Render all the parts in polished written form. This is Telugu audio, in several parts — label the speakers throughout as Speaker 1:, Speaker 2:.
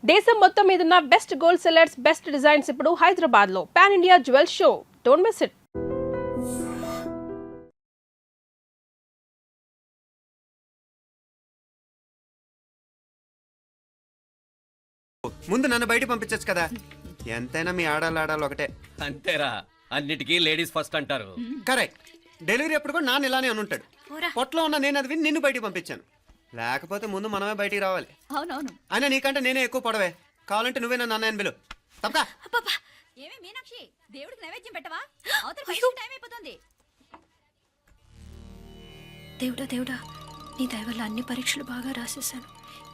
Speaker 1: దేశం మొత్తం మీదున్న best gold sellers, best designs ఇప్పుడు హైదరాబాద్ లో pan India jewel show. Don't miss it.
Speaker 2: ముందు నన్ను బయట పంపించచ్చు కదా. ఎంతైనా మీ ఆడాలి ఒకటే.
Speaker 3: అంతేరా, అన్నిటికీ లేడీస్ ఫస్ట్ అంటారు.
Speaker 2: కరెక్ట్. డెలివరీ అప్పుడు కూడా నాన్న ఇలానే అనుంటాడు. పొట్టలో ఉన్న నేను అది విని నిన్ను బయటికి పంపించాను. లేకపోతే ముందు మనమే బయటికి రావాలి.
Speaker 4: అవునవును.
Speaker 2: అయినా నీకంటే నేనే ఎక్కువ పొడవే. కావాలంటే నువ్వే నన్ను అన్నయ్యను పిలు. తప్పకా.
Speaker 4: ఏమే మీనాక్షి, దేవుడికి నైవేద్యం పెట్టవా? అవతల టైం అయిపోతుంది.
Speaker 5: దేవుడా దేవుడా, నీ దయ వల్ల అన్ని పరీక్షలు బాగా రాసేసాను.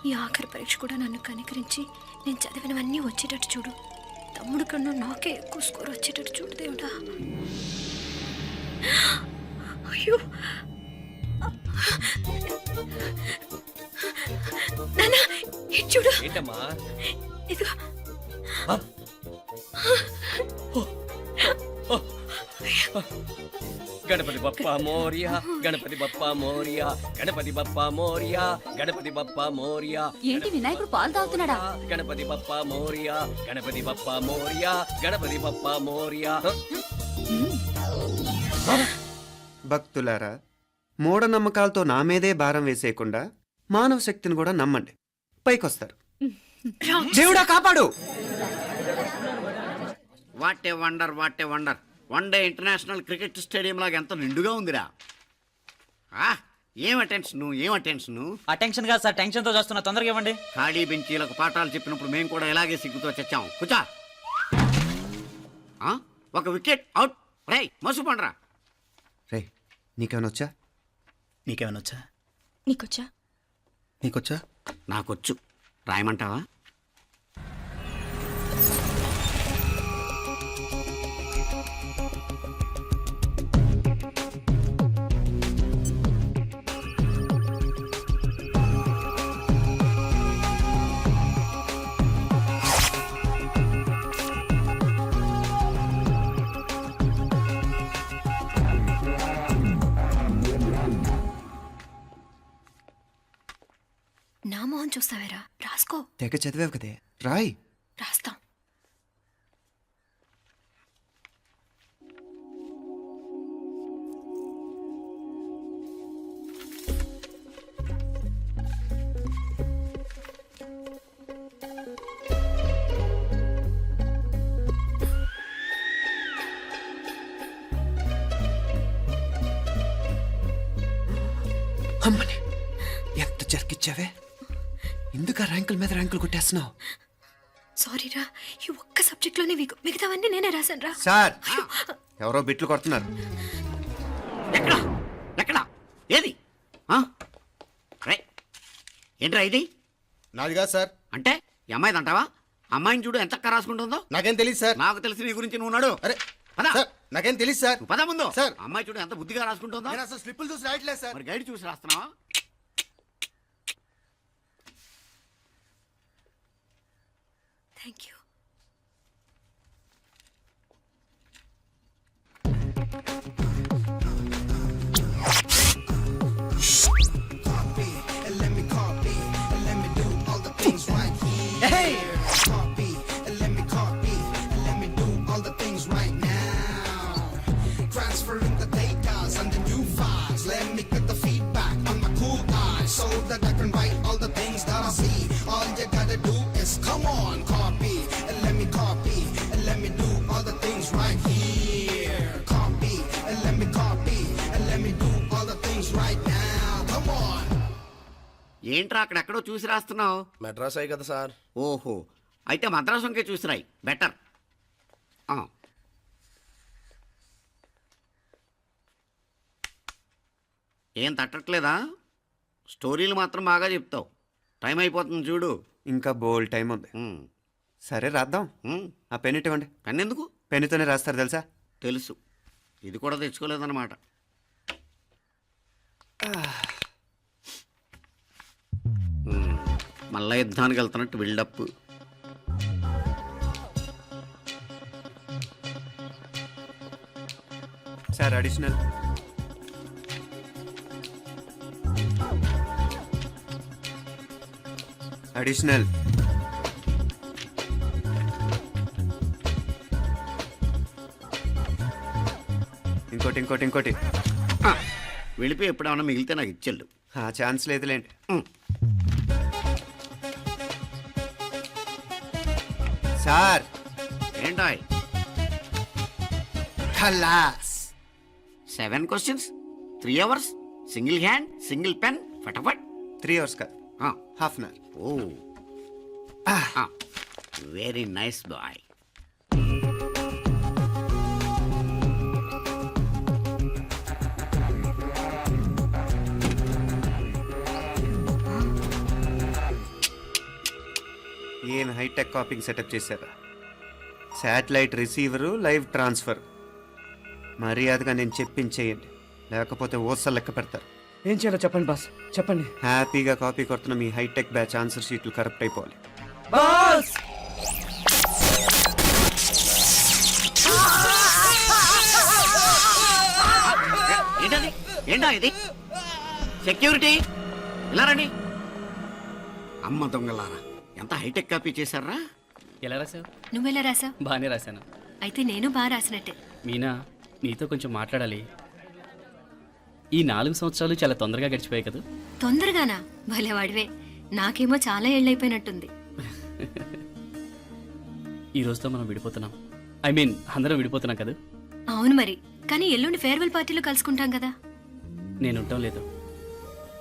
Speaker 5: ఈ ఆఖరి పరీక్ష కూడా నన్ను కనికరించి నేను చదివినవన్నీ వచ్చేటట్టు చూడు. తమ్ముడు కన్నా నాకే ఎక్కువ స్కోర్ వచ్చేటట్టు చూడు దేవుడా. అయ్యో నాన్న, ఇది చూడు.
Speaker 3: ఏంటమ్మా?
Speaker 5: ఇదిగో.
Speaker 3: గణపతి బప్పా మోరియా, గణపతి బప్పా మోరియా, గణపతి బప్పా మోరియా, గణపతి బప్పా మోరియా.
Speaker 4: ఏంటి వినాయకుడు పాలు తాగుతున్నాడా?
Speaker 3: గణపతి బప్పా మోరియా, గణపతి బప్పా మోరియా, గణపతి బప్పా మోరియా.
Speaker 2: భక్తులారా, మూఢనమ్మకాలతో నా మీదే భారం వేసేయకుండా మానవ శక్తిని కూడా నమ్మండి, పైకొస్తారు. దేవుడా కాపాడు.
Speaker 6: What a wonder, what a wonder. One day international cricket stadium లాగా ఎంత నిండుగా ఉందిరా. ఏం అటెన్షను, ఏం అటెన్షను.
Speaker 7: అటెన్షన్ కాదు సార్, టెన్షన్ తో చేస్తున్నా. తొందరగా ఇవ్వండి.
Speaker 6: ఖాళీ బెంచీలకు పాఠాలు చెప్పినప్పుడు మేము కూడా ఇలాగే సిగ్గుతో చచ్చాం. కూర్చో. ఒక వికెట్ అవుట్. రై మసు పండ్రా.
Speaker 2: రే, నీకేమైనా వచ్చా?
Speaker 7: నీకేమైనా వచ్చా?
Speaker 5: నీకొచ్చా?
Speaker 7: నీకొచ్చా?
Speaker 6: నాకొచ్చు. రాయమంటావా?
Speaker 5: నా మొహం చూస్తావేరా? రాసుకో.
Speaker 2: తెగ చదివావు కదే, రాయ్.
Speaker 5: రాస్తాం.
Speaker 2: అమ్మని ఎంత జరికిచ్చావే. ఎందుకు ర్యాంకుల మీద ర్యాంకులు కొట్టేస్తున్నావు?
Speaker 5: సారీరా, ఈ ఒక్క సబ్జెక్ట్లోనే మిగతావన్నీ నేనే రాశాను రా.
Speaker 2: సార్, ఎవరో బిట్లు కొడుతున్నారు.
Speaker 6: ఎక్కడా ఎక్కడా ఏది? రై ఏంట్రా ఇది?
Speaker 8: నాదిగా సార్.
Speaker 6: అంటే ఈ అమ్మాయిది అంటావా? అమ్మాయిని చూడు ఎంత రాసుకుంటుందో.
Speaker 8: నాకేం తెలియదు సార్.
Speaker 6: నాకు తెలిసి నీ గురించి నువ్వు నాడు.
Speaker 8: అరే
Speaker 6: పద.
Speaker 8: సార్, నాకేం తెలియదు సార్.
Speaker 6: పద ముందు.
Speaker 8: సార్,
Speaker 6: అమ్మాయి చూడు ఎంత బుద్ధిగా రాసుకుంటుందో.
Speaker 8: నేను అసలు స్లిప్పులు చూసి రాయట్లేదు సార్.
Speaker 6: మరి గైడ్ చూసి రాస్తున్నావా?
Speaker 5: Thank you.
Speaker 6: ఏంట్రా అక్కడెక్కడో చూసి రాస్తున్నావు?
Speaker 8: మెడ్రాస్ అయ్యి కదా సార్.
Speaker 6: ఓహో, అయితే మద్రాసుకే చూసి రాయి, బెటర్. ఏం తట్టట్లేదా? స్టోరీలు మాత్రం బాగా చెప్తావు. టైం అయిపోతుంది చూడు.
Speaker 2: ఇంకా బోల్ టైం ఉంది. సరే రాద్దాం. ఆ పెన్ ఇవ్వండి.
Speaker 6: పెన్ ఎందుకు?
Speaker 2: పెన్నుతోనే రాస్తారు తెలుసా?
Speaker 6: తెలుసు. ఇది కూడా తెచ్చుకోలేదన్నమాట. మళ్ళా యుద్ధానికి వెళ్తున్నట్టు బిల్డప్.
Speaker 2: Sir additional. అడిషనల్ ఇంకోటి ఇంకోటి ఇంకోటి
Speaker 6: ఆ, వెళ్ళిపోయి ఎప్పుడేమన్నా మిగిలితే నాకు ఇచ్చెళ్ళు.
Speaker 2: ఆ ఛాన్స్ లేదులేండి. సార్
Speaker 6: ఏంటాయ్
Speaker 2: ఖలాస్
Speaker 6: 7 questions 3 hours single hand single pen ఫటాఫట్.
Speaker 2: 3 అవర్స్ కాదు, half an hour.
Speaker 6: Oh very nice boy.
Speaker 2: ఏం హైటెక్ కాపింగ్ సెటప్ చేశారా? Satellite receiver, live transfer. మర్యాదగా నేను చెప్పించేయండి, లేకపోతే ఓసలు లెక్క పెడతారు.
Speaker 3: ఏం చేయాలో చెప్పండి బాస్, చెప్పండి.
Speaker 2: హ్యాపీగా కాపీ కొడుతున్న మీ హైటెక్ బ్యాచ్ ఆన్సర్ షీట్లు కరెక్ట్ అయిపోవాలి.
Speaker 3: బాస్
Speaker 6: ఏంటది ఏంటా ఇది? సెక్యూరిటీ ఇలా రండి. అమ్మ దొంగలారా, ఎంత హైటెక్ కాపీ చేశారా?
Speaker 3: ఎలా రాసావు?
Speaker 5: నువ్వెలా రాసావు?
Speaker 3: బాగానే రాశాను.
Speaker 5: అయితే నేను బాగా రాసినట్టే.
Speaker 3: మీనా, నీతో కొంచెం మాట్లాడాలి. ఈ 4 సంవత్సరాలు చాలా తొందరగా గడిచిపోయాయి కదా.
Speaker 5: తొందరగానా? భలేవాడివే. నాకేమో చాలా ఏళ్ళైపోయినట్టుంది.
Speaker 3: ఈ రోజుతో మనం విడిపోతున్నాం. ఐ మీన్ అందరం విడిపోతున్నాం కదా.
Speaker 5: అవును మరి, కానీ ఎల్లుండి ఫేర్వెల్ పార్టీలో కలుసుకుంటాం కదా.
Speaker 3: నేను ఉండటం లేదు.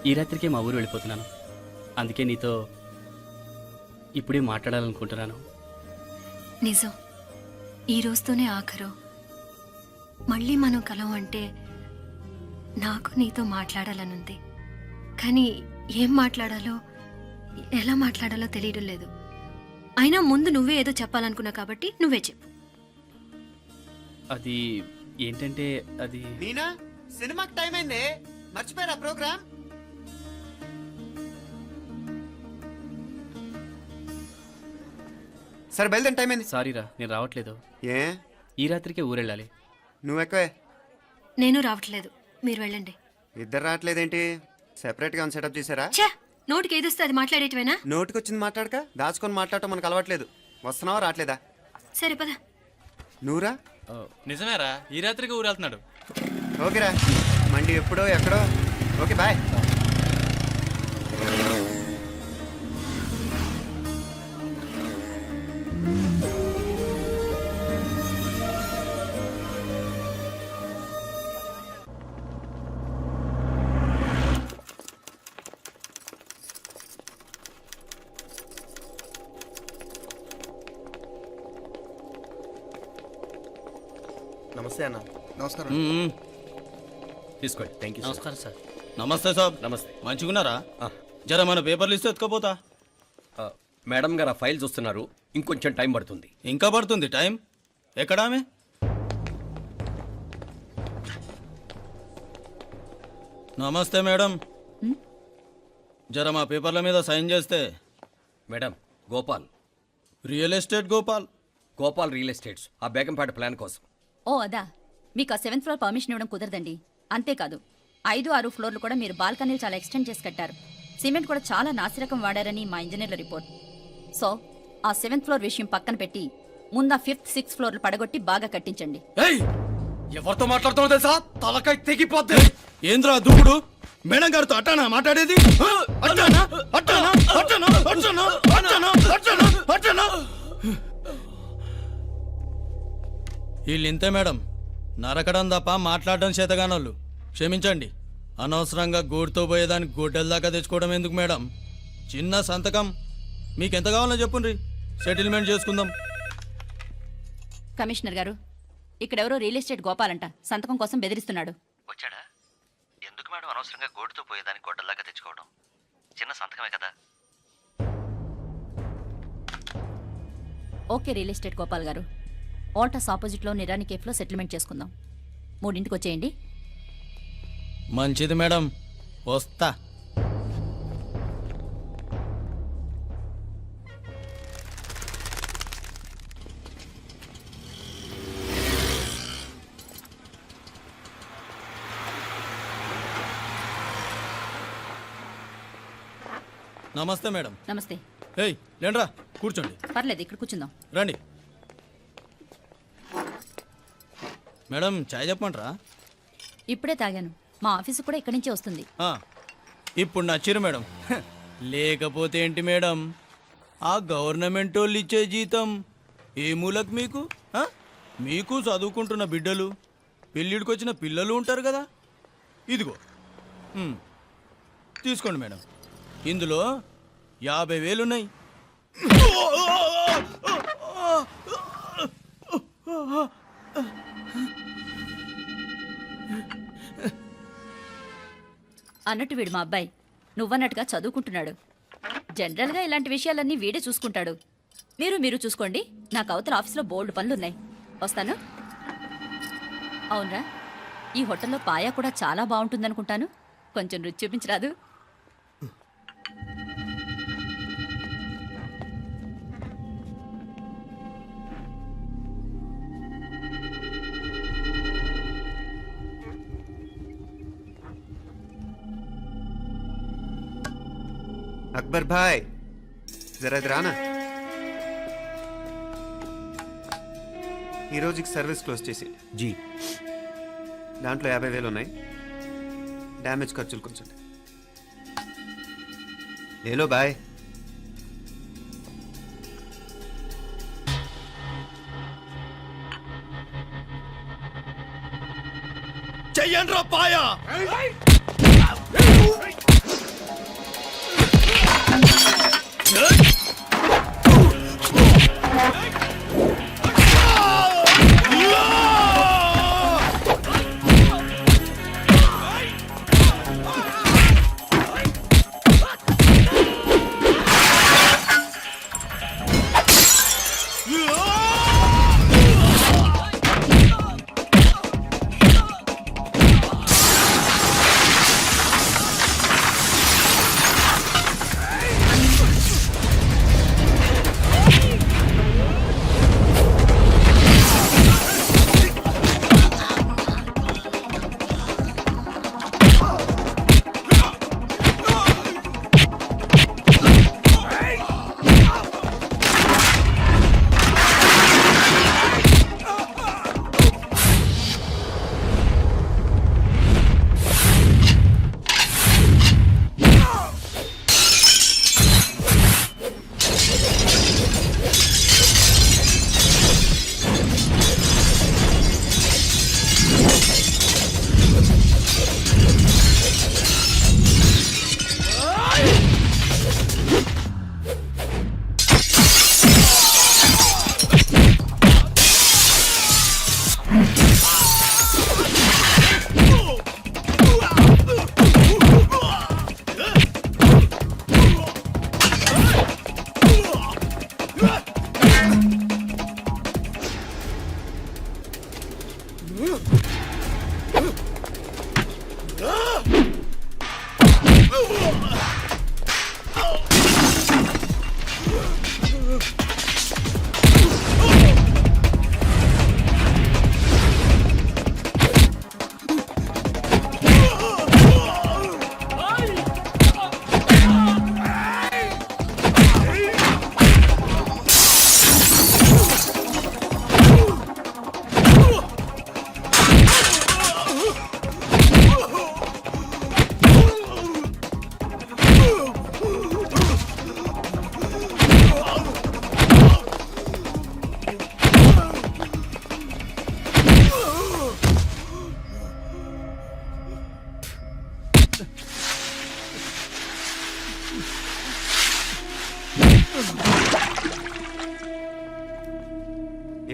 Speaker 3: ఈ రాత్రికే మా ఊరు వెళ్ళిపోతున్నాను. అందుకే నీతో ఇప్పుడే మాట్లాడాలనుకుంటున్నాను.
Speaker 5: నిజం, ఈ రోజుతోనే ఆఖరు. మళ్ళీ మనం కలం అంటే నాకు నీతో మాట్లాడాలనుంది. కానీ ఏం మాట్లాడాలో ఎలా మాట్లాడాలో తెలియడం లేదు. అయినా ముందు నువ్వే ఏదో చెప్పాలనుకున్నా కాబట్టి నువ్వే చెప్పు.
Speaker 3: అది ఏంటంటే అది
Speaker 2: మీనా, సినిమాకి టైం అయింది, మర్చిపోయారా ప్రోగ్రామ్? సరే బయలుదేరి, టైం అయింది.
Speaker 3: సారీరా, నేను రావట్లేదు.
Speaker 2: ఏ
Speaker 3: ఈ రాత్రికే ఊరెళ్ళాలి.
Speaker 2: నువ్వు ఎక్కువే.
Speaker 5: నేను రావట్లేదు, మీరు వెళ్ళండి.
Speaker 2: ఇద్దరు రావట్లేదేంటి? సెపరేట్గా సెటప్ చేశారా?
Speaker 5: ఛే, నోటికి ఏదొస్తే అది మాట్లాడేటివేనా?
Speaker 2: నోటికి వచ్చింది మాట్లాడక దాచుకొని మాట్లాడటం మనకు అలవాట్లేదు. వస్తున్నావా రావట్లేదా?
Speaker 5: సరే పద.
Speaker 2: నువ్వురా.
Speaker 9: నిజమేరా, ఈ రాత్రికి ఊరు వెళ్తున్నాడు.
Speaker 2: ఓకేరా, మండి ఎప్పుడో ఎక్కడో. Okay bye.
Speaker 8: నమస్తే అన్న. నమస్కారం.
Speaker 3: తీసుకోండి. Thank you.
Speaker 9: నమస్కారం సార్. నమస్తే సార్.
Speaker 3: నమస్తే.
Speaker 9: మంచిగున్నారా? జర మన పేపర్లు ఇస్తే ఎత్తుకోపోతా.
Speaker 3: మేడం గారు ఆ ఫైల్ చూస్తున్నారు, ఇంకొంచెం టైం పడుతుంది.
Speaker 9: ఇంకా పడుతుంది టైం. ఎక్కడ ఆమె? నమస్తే మేడం. జర మా పేపర్ల మీద సైన్ చేస్తే.
Speaker 3: Madam, Gopal.
Speaker 9: Real estate Gopal.
Speaker 3: Gopal real estates, ఆ బేగంపేట ప్లాన్ కోసం.
Speaker 4: ఓ అదా, మీకు ఆ 7th ఫ్లోర్ పర్మిషన్ ఇవ్వడం కుదరదండి. అంతేకాదు 5, 6 ఫ్లోర్లు కూడా మీరు బాల్కనీలు చాలా ఎక్స్టెండ్ చేసి కట్టారు. సిమెంట్ కూడా చాలా నాసిరకం వాడారని మా ఇంజనీర్ల రిపోర్ట్. సో ఆ 7th ఫ్లోర్ విషయం పక్కన పెట్టి ముందు ఆ 5th, 6th ఫ్లోర్లు పడగొట్టి బాగా కట్టించండి.
Speaker 9: ఏయ్, ఎవరితో మాట్లాడుతున్నావు తెలుసా? తలకాయ తెగిపోద్ది. ఏంద్రా దూకుడు? మేడం గారితో అట్టానా మాట్లాడేది? అట్టానా అట్టానా అట్టానా అట్టానా అట్టానా అట్టానా అట్టానా? వీళ్ళింతే మేడం, నరకడం తప్ప మాట్లాడడం చేతగానోళ్ళు. క్షమించండి, అనవసరంగా గూడుతో పోయేదానికి గొడ్డల దాకా తెచ్చుకోవడం ఎందుకు మేడం? చిన్న సంతకం మీకెంత కావాలో చెప్పుండ్రి, సెటిల్మెంట్ చేసుకుందాం.
Speaker 4: కమిషనర్ గారు, ఇక్కడెవరో రియల్ ఎస్టేట్ గోపాలంట సంతకం కోసం బెదిరిస్తున్నాడు.
Speaker 7: వచ్చాడా? ఎందుకు మేడం అనవసరంగా గోటుతో పోయేదానికి గొడ్డల్లాగా తెచ్చుకోవడం? చిన్న సంతకమే కదా.
Speaker 4: ఓకే రియల్ ఎస్టేట్ గోపాల్ గారు, ఆల్టస్ ఆపోజిట్లో నిరాని కేఫ్లో సెటిల్మెంట్ చేసుకుందాం. 3ంటికి వచ్చేయండి.
Speaker 9: మంచిది మేడం, వస్తా. నమస్తే మేడం.
Speaker 4: నమస్తే.
Speaker 9: ఏయ్ లేండ్రా, కూర్చోండి.
Speaker 4: పర్లేదు, ఇక్కడ కూర్చుందాం.
Speaker 9: రండి మేడం, చాయ్ చెప్పమంటారా?
Speaker 4: ఇప్పుడే తాగాను. మా ఆఫీసు కూడా ఇక్కడి నుంచే వస్తుంది.
Speaker 9: ఆ, ఇప్పుడు నచ్చిరు మేడం. హ, లేకపోతే ఏంటి మేడం, ఆ గవర్నమెంట్ వాళ్ళు ఇచ్చే జీతం ఏ మూలకు మీకు? ఆ? మీకు చదువుకుంటున్న బిడ్డలు, పెళ్ళిడికి వచ్చిన పిల్లలు ఉంటారు కదా. ఇదిగో తీసుకోండి మేడం, ఇందులో 50,000 ఉన్నాయి.
Speaker 4: అన్నట్టు వీడు మా అబ్బాయి నువ్వన్నట్టుగా చదువుకుంటున్నాడు. జనరల్గా ఇలాంటి విషయాలన్నీ వీడే చూసుకుంటాడు. మీరు చూసుకోండి. నాకు అవతల ఆఫీస్లో బోల్డ్ పనులున్నాయి. వస్తాను. అవునరా, ఈ హోటల్లో పాయా కూడా చాలా బాగుంటుందనుకుంటాను. కొంచెం రుచి చూపించరాదు?
Speaker 2: అక్బర్ భాయ్ జరా ఇది రానా. ఈ రోజుకి సర్వీస్ క్లోజ్ చేసి
Speaker 8: జీ
Speaker 2: దాంట్లో 50,000 ఉన్నాయి. డ్యామేజ్ ఖర్చులు కొంచెం లేలో బాయ్.
Speaker 9: చెయ్యండి రా పాయా.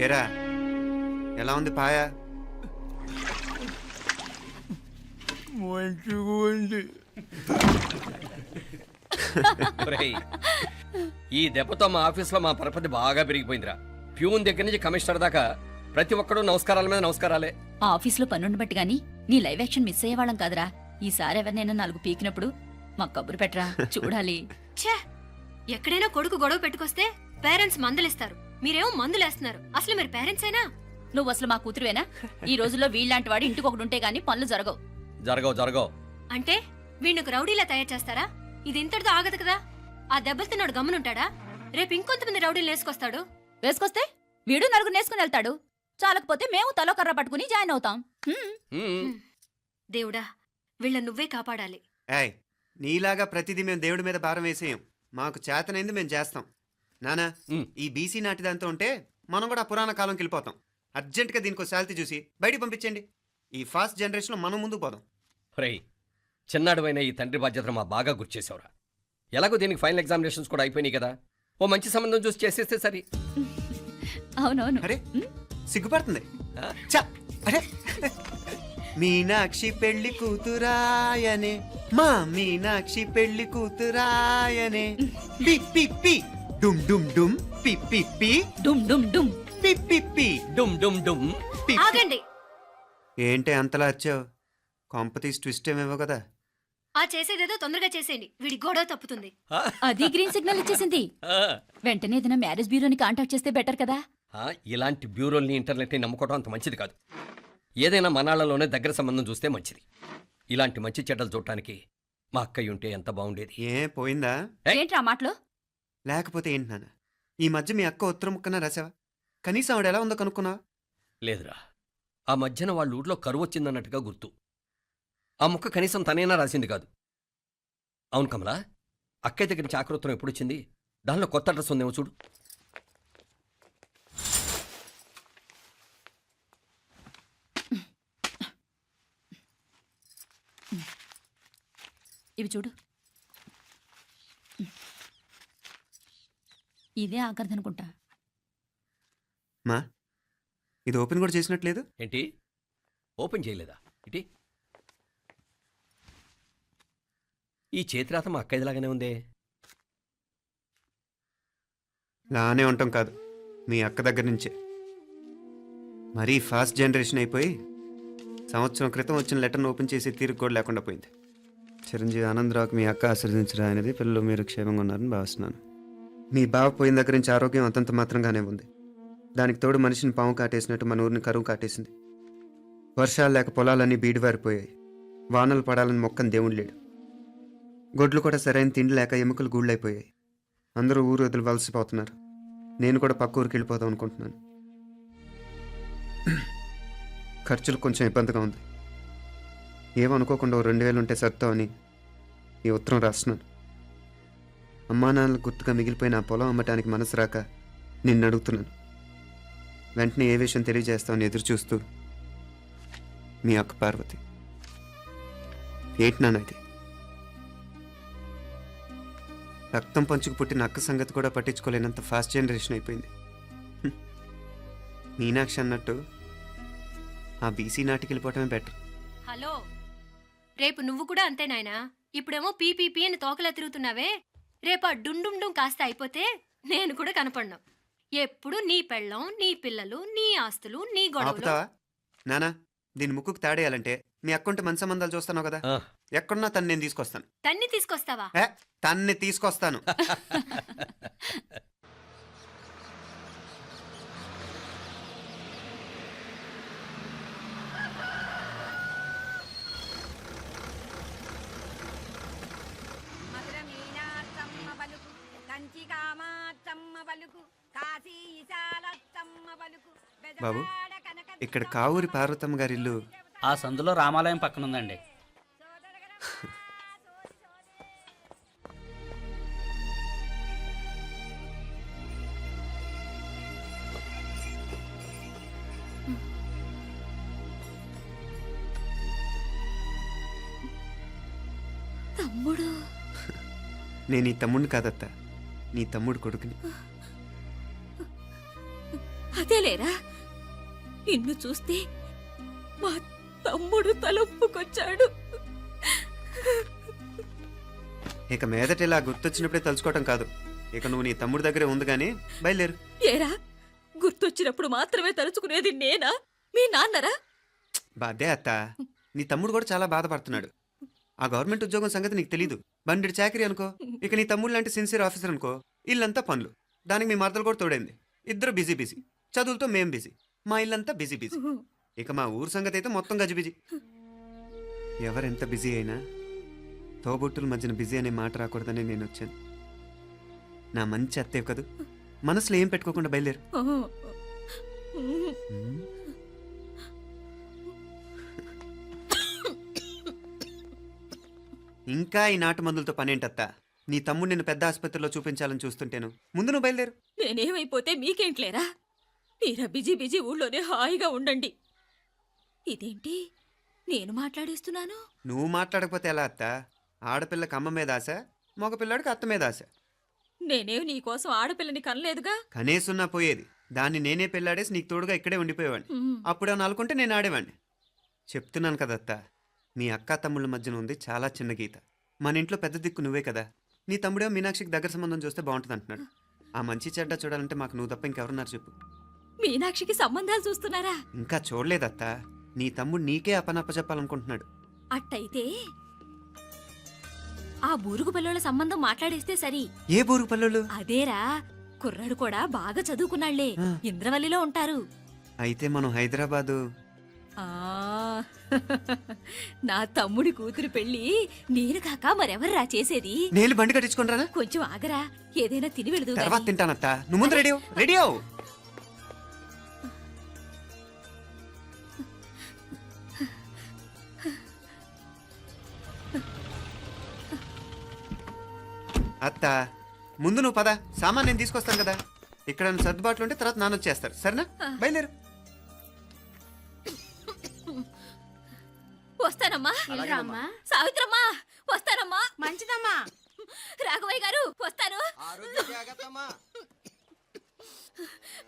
Speaker 2: ఏరా ఎలా ఉంది పాయా?
Speaker 9: మంచిగా ఉంది.
Speaker 10: ఒరేయ్, ఈ దెబ్బతో మా ఆఫీస్లో మా పరపతి బాగా పెరిగిపోయిందిరా. ప్యూన్ దగ్గర నుంచి కమిషనర్ దాకా ప్రతి ఒక్కడు నమస్కారాల మీద నమస్కారాలే.
Speaker 4: ఆ ఆఫీస్లో పనుండి బట్టి గాని నీ లైవ్ యాక్షన్ మిస్ అయ్యేవాళ్ళం కాదురా. ఈసారి ఎవరినైనా 4 పీకినప్పుడు మాకు కబురు పెట్టరా, చూడాలి.
Speaker 5: ఛే, ఎక్కడైనా కొడుకు గొడవ పెట్టుకొస్తే పేరెంట్స్ మందులేస్తారు, మీరేమో మందులేస్తున్నారు. అసలు మీరు పేరెంట్స్ అయినా?
Speaker 4: నువ్వు అసలు మా కూతురువేనా? ఈ రోజుల్లో వీళ్ళలాంటి వాడు ఇంటికి ఒకటి ఉంటే గానీ పనులు జరగవు.
Speaker 10: జరగవు.
Speaker 5: అంటే వీణ్ణకు రౌడీలా తయారు చేస్తారా? ఇది ఇంతటితో ఆగదు కదా. ఆ దెబ్బలుతున్నాడు గమ్మునుంటాడా? రేపు ఇంకొంతమంది రౌడీలు వేసుకొస్తాడు.
Speaker 4: వేసుకొస్తే వీడు 4 నేసుకుని వెళ్తాడు. చాలకపోతే మేము తలో కర్ర పట్టుకుని జాయిన్ అవుతాం.
Speaker 10: హ్మ్.
Speaker 5: దేవుడా వీళ్ళ నువ్వే కాపాడాలి.
Speaker 2: ఏయ్ నీలాగా ప్రతిదీ మేము దేవుడి మీద భారం వేసేయం. మాకు చేతనైంది మేము చేస్తాం. నానా
Speaker 10: ఉమ్.
Speaker 2: ఈ బీసీ నాటిదంతా ఉంటే మనం కూడా పురాణ కాలంకి వెళ్ళిపోతాం. అర్జెంటుగా దీనికి శాలిటీ చూసి బయటికి పంపించండి. ఈ ఫాస్ట్ జనరేషన్లో మనం ముందుకు పోదాం.
Speaker 10: రేయ్ చిన్నాడువైన ఈ తండ్రి బాధ్యతను మా బాగా గుర్చేసావురా. ఎలాగో దీనికి ఫైనల్ ఎగ్జామినేషన్స్ కూడా అయిపోయినాయి కదా, ఓ మంచి సంబంధం చూసి చేసేస్తే సరి.
Speaker 4: అవునవును.
Speaker 2: అరే సిగ్గుపడుతుంది. ఛ! అరే మీనాక్షి పెళ్లి కూతురాయనే, మా మీనాక్షి పెళ్లి కూతురాయనే, పి పి పి డుమ్ డుమ్ డుమ్, పి పి పి
Speaker 4: డుమ్ డుమ్ డుమ్.
Speaker 2: పి పి పి
Speaker 10: డుమ్ డుమ్ డుమ్.
Speaker 2: పి.
Speaker 5: ఆగండి.
Speaker 2: ఏంటి అంతలా వచ్చావు? కాంపతీస్ ట్విస్ట్ ఏమేవో కదా.
Speaker 5: ఆ చేసేదేదో తొందరగా చేసేయండి, వీడి గొడవ తప్పుతుంది.
Speaker 4: అది గ్రీన్ సిగ్నల్ ఇచ్చేసింది.
Speaker 10: ఆ,
Speaker 4: వెంటనే ఏదైనా మ్యారేజ్ బ్యూరోని కాంటాక్ట్ చేస్తే బెటర్ కదా.
Speaker 10: ఆ, ఇలాంటి బ్యూరోల్ని ఇంటర్నెట్ని నమ్ముకోవడం అంత మంచిది కాదు. ఏదైనా మనాళ్ళలోనే దగ్గర సంబంధం చూస్తే మంచిది. ఇలాంటి మంచి చెడ్డలు చూడటానికి మా అక్కయ్య ఉంటే ఎంత బాగుండేది.
Speaker 2: ఏ పోయిందా?
Speaker 10: ఏయ్.
Speaker 4: ఏంట్రా ఆ మాటలు?
Speaker 2: లేకపోతే ఏంటి నాన్న, ఈ మధ్య మీ అక్క ఉత్తరం ముక్కన రాసావా? కనీసం ఆవిడ ఎలా ఉందో కనుక్కున్నావా?
Speaker 10: లేదురా, ఆ మధ్యన వాళ్ళ ఊర్లో కరువు వచ్చిందన్నట్టుగా గుర్తు. ఆ ముక్క కనీసం తనైనా రాసింది కాదు. అవును కమలా, అక్కయ్య దగ్గర నుంచి ఆకృతం ఎప్పుడొచ్చింది? దానిలో కొత్త అడ్రస్ ఉందేమో చూడు.
Speaker 4: ఇవి చూడు. ఇదే ఆఖరిదనుకుంటా.
Speaker 2: మా ఇది ఓపెన్ కూడా చేసినట్లేదు.
Speaker 10: ఏంటి ఓపెన్ చేయలేదా? ఇటీ ఈ చేతిరాత మా అక్కయ్యలాగానే ఉందే.
Speaker 2: లానే ఉంటాం కాదు, మీ అక్క దగ్గర నుంచే. మరీ ఫాస్ట్ జనరేషన్ అయిపోయి సంవత్సరం క్రితం వచ్చిన లెటర్ను ఓపెన్ చేసి తీరుకు కూడా లేకుండా పోయింది. చిరంజీవి ఆనందరావుకి మీ అక్క ఆశీర్వదించరా అనేది, పిల్లలు మీరు క్షేమంగా ఉన్నారని భావిస్తున్నాను. మీ బావ పోయిన దగ్గర నుంచి ఆరోగ్యం అంతంత మాత్రంగానే ఉంది. దానికి తోడు మనిషిని పాము కాటేసినట్టు మన ఊరిని కరువు కాటేసింది. వర్షాలు లేక పొలాలన్నీ బీడివారిపోయాయి. వానలు పడాలని మొక్కని దేవుడు లేడు. గొడ్లు కూడా సరైన తిండి లేక ఎముకలు గూళ్ళైపోయాయి. అందరూ ఊరు వదిలి వలసిపోతున్నారు. నేను కూడా పక్క ఊరికి వెళ్ళిపోదాం అనుకుంటున్నాను. ఖర్చులు కొంచెం ఇబ్బందిగా ఉంది. ఏమనుకోకుండా 2000 ఉంటే సర్తామని ఈ ఉత్తరం రాస్తున్నాను. అమ్మా నాన్నలు గుర్తుగా మిగిలిపోయిన ఆ పొలం అమ్మటానికి మనసు రాక నిన్ను అడుగుతున్నాను. వెంటనే ఏ విషయం తెలియజేస్తామని ఎదురు చూస్తూ మీ అక్క పార్వతి. ఏంటి నాన్న ఇది? రక్తం పంచుకు పుట్టిన అక్క సంగతి కూడా పట్టించుకోలేనంత ఫాస్ట్ జనరేషన్ అయిపోయింది. మీనాక్షి అన్నట్టు ఆ బీసీ నాటికి వెళ్ళిపోవటమే బెటర్.
Speaker 5: హలో, రేపు నువ్వు కూడా అంతే నాయనా. ఇప్పుడేమో పీపీపీ అని తోకలా తిరుగుతున్నావే, రేపు ఆ డుండుం డుం కాస్త అయిపోతే నేను కూడా కనపడ్ను. ఎప్పుడు నీ పెళ్ళం, నీ పిల్లలు, నీ ఆస్తులు, నీ గొడవలు.
Speaker 2: ఆపుతావా నానా? దీని ముక్కుకు తాడేయాలంటే మీ అక్కంటే మంచి సంబంధాలు చూస్తాను కదా.
Speaker 10: ఆ,
Speaker 2: ఎక్కడున్నా తను నేను తీసుకొస్తాను.
Speaker 5: తన్ని తీసుకొస్తావా?
Speaker 2: తన్ని తీసుకొస్తాను. బాబు, ఇక్కడ కావూరి పార్వతమ్మ గారి ఇల్లు
Speaker 3: ఆ సందులో రామాలయం పక్కన ఉందండి.
Speaker 5: తమ్ముడు?
Speaker 2: నేను ఈ తమ్ముడిని కాదత్త, నీ తమ్ముడు కొడుకుని.
Speaker 5: అదేలేరా, నిన్ను చూస్తే మా తమ్ముడు తలొప్పుకొచ్చాడు.
Speaker 2: ఇక మీదట ఇలా గుర్తొచ్చినప్పుడే తలుచుకోవటం కాదు. ఇక నువ్వు నీ తమ్ముడి దగ్గరే ఉంది కానీ బయలుదేరు.
Speaker 5: ఏరా, గుర్తొచ్చినప్పుడు మాత్రమే తలుచుకునేది నేనా, మీ నాన్నరా?
Speaker 2: బాధే అత్త, నీ తమ్ముడు కూడా చాలా బాధపడుతున్నాడు. ఆ గవర్నమెంట్ ఉద్యోగం సంగతి నీకు తెలీదు. బండి చాకరీ అనుకో. ఇక నీ తమ్ముడు లాంటి సిన్సియర్ ఆఫీసర్ అనుకో, ఇల్లంతా పనులు. దానికి మీ మరదలు కూడా తోడైంది. ఇద్దరు బిజీ బిజీ. చదువులతో మేం బిజీ. మా ఇల్లంతా బిజీ బిజీ. ఇక మా ఊరు సంగతి అయితే మొత్తం గజిబిజీ. ఎవరెంత బిజీ అయినా తోబుట్టుల మధ్యన బిజీ అనే మాట రాకూడదని నేను వచ్చాను. నా మంచి అత్తేవి కదూ, మనసులో ఏం పెట్టుకోకుండా బయలుదేరు. ఇంకా ఈ నాటు మందులతో పనేంటత్తా? నీ తమ్ముడు నిన్ను పెద్ద ఆసుపత్రిలో చూపించాలని చూస్తుంటేను. ముందు నువ్వు బయలుదేరు.
Speaker 4: నేనేమైపోతే మీకేంట్లేరా? మీరా బిజీ బిజీ ఊళ్ళోనే హాయిగా ఉండండి. ఇదేంటి నేను మాట్లాడేస్తున్నాను?
Speaker 2: నువ్వు మాట్లాడకపోతే ఎలా అత్త? ఆడపిల్లకి అమ్మ మీద ఆశ, మగపిల్లాడికి అత్త మీద ఆశ.
Speaker 4: నేనేం నీకోసం ఆడపిల్లని కనలేదుగా.
Speaker 2: కనేసున్నా పోయేది. దాన్ని నేనే పెళ్ళాడేసి నీకు తోడుగా ఇక్కడే ఉండిపోయేవాడిని. అప్పుడేమన్నా అనుకుంటే నేను ఆడేవాడిని. చెప్తున్నాను కదత్తా, మీ అక్క తమ్ముళ్ళ మధ్యన ఉంది చాలా చిన్న గీత. మన ఇంట్లో పెద్ద దిక్కు నువ్వే కదా. నీ తమ్ముడే మీనాక్షికి దగ్గర సంబంధం చూస్తే బాగుంటుంది అంటున్నాడు. ఆ మంచి చెడ్డ చూడాలంటే మాకు నువ్వు తప్ప ఇంకెవరున్నారు చెప్పు?
Speaker 4: మీనాక్షికి సంబంధాలు చూస్తున్నారా?
Speaker 2: ఇంకా చూడలేదత్తా. నీ తమ్ముడు నీకే అపనప్ప చెప్పాలనుకుంటున్నాడు.
Speaker 4: అట్టయితే ఆ బూరుగు పిల్లల సంబంధం మాట్లాడేస్తే సరి.
Speaker 2: ఏ బూరు పల్లెలు?
Speaker 4: అదేరా, కుర్రాడు కూడా బాగా చదువుకున్నాళ్లే, ఇంద్రవల్లిలో ఉంటారు.
Speaker 2: అయితే మనం హైదరాబాదు.
Speaker 4: ఆ నా తమ్ముడి కూతురు పెళ్లి నేను కాక మరెవర్రా చేసేది?
Speaker 2: నేను బండి కట్టించుకుంటారా?
Speaker 4: కొంచెం ఆగరా, ఏదైనా తిని వెళదు.
Speaker 2: తర్వాత తింటానత్తా. నువ్వు ముందు రెడీ రెడీ అవు. అత్త ముందు నువ్వు పద. సామాన్ నేను తీసుకొస్తాను కదా. ఇక్కడ సర్దుబాట్లు ఉంటే తర్వాత నాన్న వచ్చేస్తారు. సరేనా? బయలుదేరు.
Speaker 4: వస్తానమ్మా. సావిత్రమ్మా వస్తానమ్మా.
Speaker 5: మంచిదమ్మా.
Speaker 4: రాఘవయ్య గారు వస్తాను.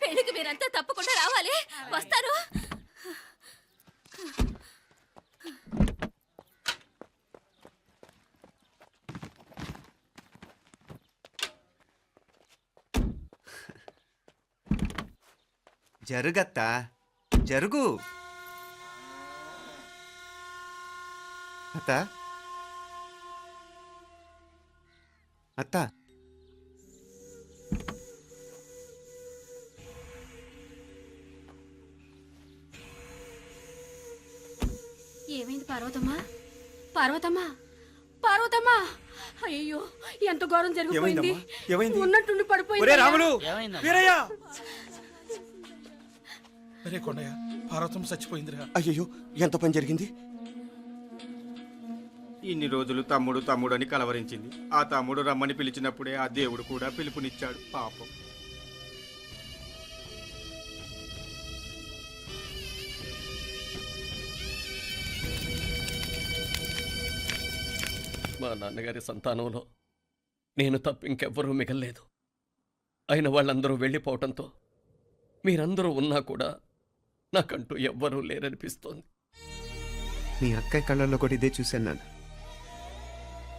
Speaker 4: పెళ్లికి మీరంతా తప్పకుండా రావాలి. వస్తాను.
Speaker 2: జరుగత్తా, జరుగు. అత్త అత్త
Speaker 5: ఏమైంది పార్వతమ్మా? పార్వతమ్మా, పార్వతమ్మా! అయ్యో, ఎంత ఘోరం జరిగిపోయింది. ఉన్నట్టుండి పడిపోయింది.
Speaker 8: రాములు, వీరయ్య!
Speaker 9: అరే కొండయ్య, పార్వతం చచ్చిపోయిందిరా.
Speaker 8: అయ్యో, ఎంత పని జరిగింది?
Speaker 11: ఇన్ని రోజులు తమ్ముడు తమ్ముడు అని కలవరించింది. ఆ తమ్ముడు రమ్మని పిలిచినప్పుడే ఆ దేవుడు కూడా పిలుపునిచ్చాడు. పాపం.
Speaker 10: మా నాన్నగారి సంతానంలో నేను తప్ప ఇంకెవ్వరూ మిగల్లేదు. అయిన వాళ్ళందరూ వెళ్ళిపోవటంతో మీరందరూ ఉన్నా కూడా నాకంటూ ఎవ్వరూ లేరనిపిస్తోంది.
Speaker 2: మీ అక్కయ్య కళ్ళల్లో కూడా ఇదే చూశాను నాన్న.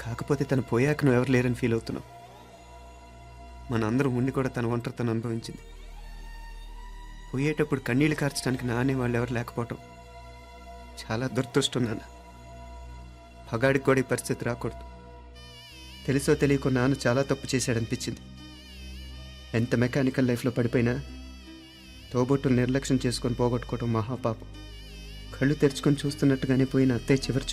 Speaker 2: కాకపోతే తను పోయాక నువ్వు ఎవరు లేరని ఫీల్ అవుతున్నావు. మన అందరం ఉండి కూడా తన ఒంటరితను అనుభవించింది. పోయేటప్పుడు కన్నీళ్లు కార్చడానికి నానే వాళ్ళు ఎవరు లేకపోవటం చాలా దురదృష్టం నాన్న. పగాడికి కూడా ఈ పరిస్థితి రాకూడదు. తెలుసో తెలియకో నాన్న చాలా తప్పు చేశాడనిపించింది. ఎంత మెకానికల్ లైఫ్లో పడిపోయినా తోబొట్టులు నిర్లక్ష్యం చేసుకొని పోగొట్టుకోవటం మహాపాపం. కళ్ళు తెరుచుకొని చూస్తున్నట్టుగానే పోయిన అత్తయ్య చివరి